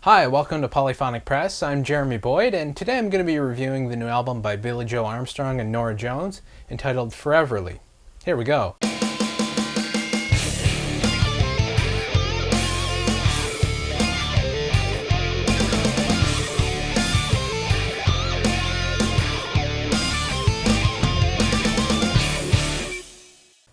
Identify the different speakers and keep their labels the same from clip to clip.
Speaker 1: Hi, welcome to Polyphonic Press. I'm Jeremy Boyd, and today I'm going to be reviewing the new album by Billie Joe Armstrong and Norah Jones, entitled Foreverly. Here we go.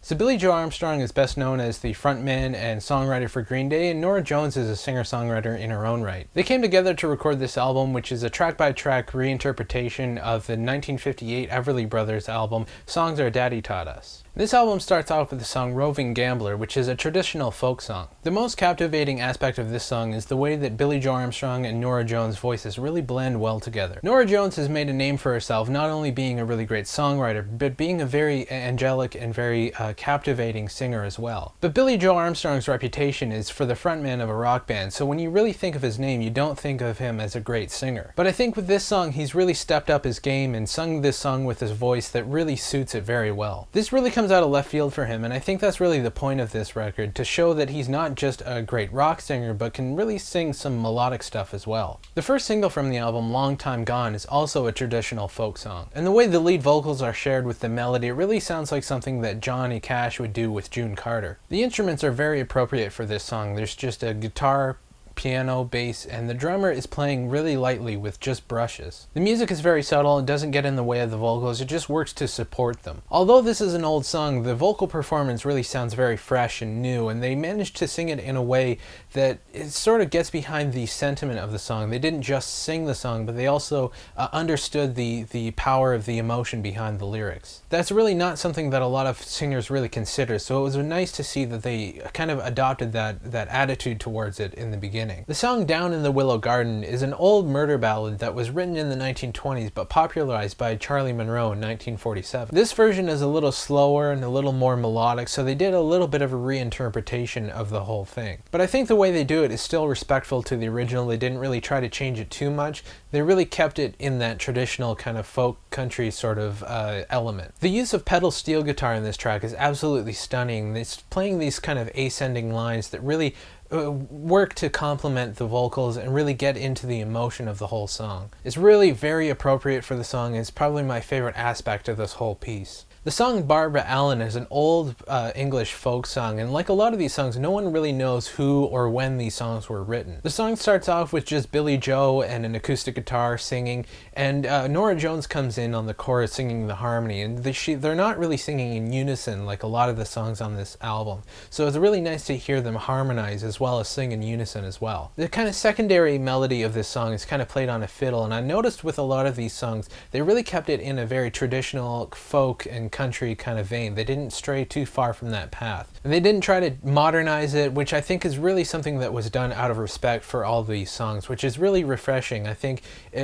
Speaker 1: So Billie Joe Armstrong is best known as the frontman and songwriter for Green Day, and Norah Jones is a singer-songwriter in her own right. They came together to record this album, which is a track-by-track reinterpretation of the 1958 Everly Brothers album, Songs Our Daddy Taught Us. This album starts off with the song Roving Gambler, which is a traditional folk song. The most captivating aspect of this song is the way that Billie Joe Armstrong and Norah Jones' voices really blend well together. Norah Jones has made a name for herself not only being a really great songwriter, but being a very angelic and very captivating singer as well. But Billie Joe Armstrong's reputation is for the frontman of a rock band, so when you really think of his name, you don't think of him as a great singer. But I think with this song, he's really stepped up his game and sung this song with his voice that really suits it very well. This really comes out of left field for him, and I think that's really the point of this record, to show that he's not just a great rock singer, but can really sing some melodic stuff as well. The first single from the album, Long Time Gone, is also a traditional folk song, and the way the lead vocals are shared with the melody, it really sounds like something that Johnny Cash would do with June Carter. The instruments are very appropriate for this song. There's just a guitar, piano, bass, and the drummer is playing really lightly with just brushes. The music is very subtle and doesn't get in the way of the vocals, it just works to support them. Although this is an old song, the vocal performance really sounds very fresh and new, and they managed to sing it in a way that it sort of gets behind the sentiment of the song. They didn't just sing the song, but they also understood the power of the emotion behind the lyrics. That's really not something that a lot of singers really consider, so it was nice to see that they kind of adopted that attitude towards it in the beginning. The song Down in the Willow Garden is an old murder ballad that was written in the 1920s but popularized by Charlie Monroe in 1947. This version is a little slower and a little more melodic, so they did a little bit of a reinterpretation of the whole thing. But I think the way they do it is still respectful to the original. They didn't really try to change it too much. They really kept it in that traditional kind of folk country sort of element. The use of pedal steel guitar in this track is absolutely stunning. It's playing these kind of ascending lines that really work to complement the vocals and really get into the emotion of the whole song. It's really very appropriate for the song, and it's probably my favorite aspect of this whole piece. The song Barbara Allen is an old English folk song, and like a lot of these songs, no one really knows who or when these songs were written. The song starts off with just Billie Joe and an acoustic guitar singing, and Norah Jones comes in on the chorus singing the harmony, and they're not really singing in unison like a lot of the songs on this album. So it's really nice to hear them harmonize as well as sing in unison as well. The kind of secondary melody of this song is kind of played on a fiddle, and I noticed with a lot of these songs, they really kept it in a very traditional folk and country kind of vein. They didn't stray too far from that path. And they didn't try to modernize it, which I think is really something that was done out of respect for all these songs, which is really refreshing. I think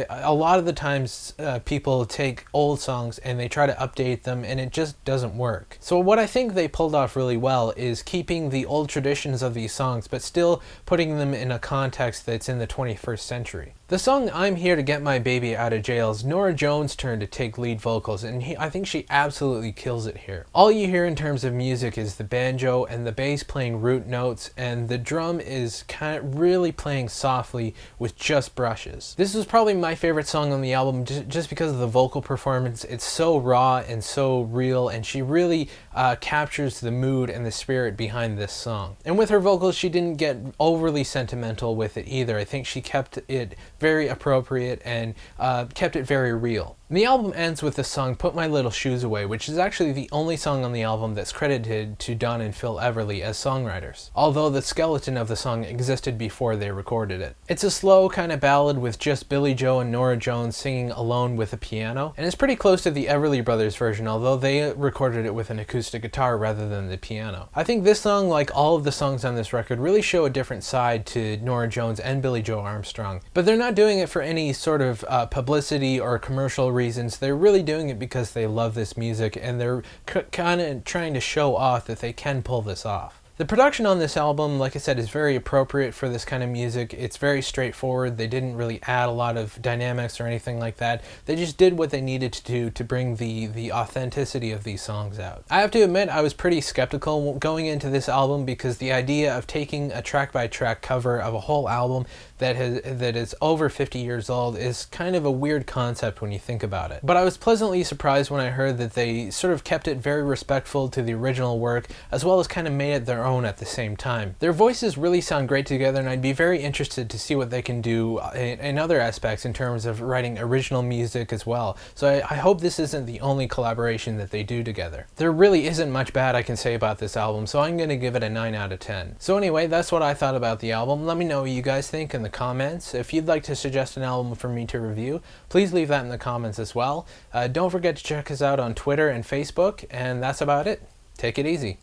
Speaker 1: a lot of the times people take old songs and they try to update them, and it just doesn't work. So what I think they pulled off really well is keeping the old traditions of these songs, but still putting them in a context that's in the 21st century. The song I'm Here to Get My Baby Out of Jail is Norah Jones' turn to take lead vocals, and I think she absolutely kills it here. All you hear in terms of music is the banjo and the bass playing root notes, and the drum is kind of really playing softly with just brushes. This is probably my favorite song on the album just because of the vocal performance. It's so raw and so real, and she really captures the mood and the spirit behind this song. And with her vocals, she didn't get overly sentimental with it either. I think she kept it very appropriate and kept it very real. The album ends with the song Put My Little Shoes Away, which is actually the only song on the album that's credited to Don and Phil Everly as songwriters, although the skeleton of the song existed before they recorded it. It's a slow kind of ballad with just Billie Joe and Norah Jones singing alone with a piano, and it's pretty close to the Everly Brothers version, although they recorded it with an acoustic guitar rather than the piano. I think this song, like all of the songs on this record, really show a different side to Norah Jones and Billie Joe Armstrong, but they're not doing it for any sort of publicity or commercial reasons. They're really doing it because they love this music, and they're kind of trying to show off that they can pull this off. The production on this album, like I said, is very appropriate for this kind of music. It's very straightforward. They didn't really add a lot of dynamics or anything like that. They just did what they needed to do to bring the authenticity of these songs out. I have to admit, I was pretty skeptical going into this album because the idea of taking a track-by-track cover of a whole album, that is over 50 years old is kind of a weird concept when you think about it. But I was pleasantly surprised when I heard that they sort of kept it very respectful to the original work, as well as kind of made it their own at the same time. Their voices really sound great together, and I'd be very interested to see what they can do in other aspects in terms of writing original music as well. So I hope this isn't the only collaboration that they do together. There really isn't much bad I can say about this album, so I'm going to give it a 9 out of 10. So anyway, that's what I thought about the album. Let me know what you guys think in the comments. If you'd like to suggest an album for me to review, please leave that in the comments as well. Don't forget to check us out on Twitter and Facebook, and that's about it. Take it easy.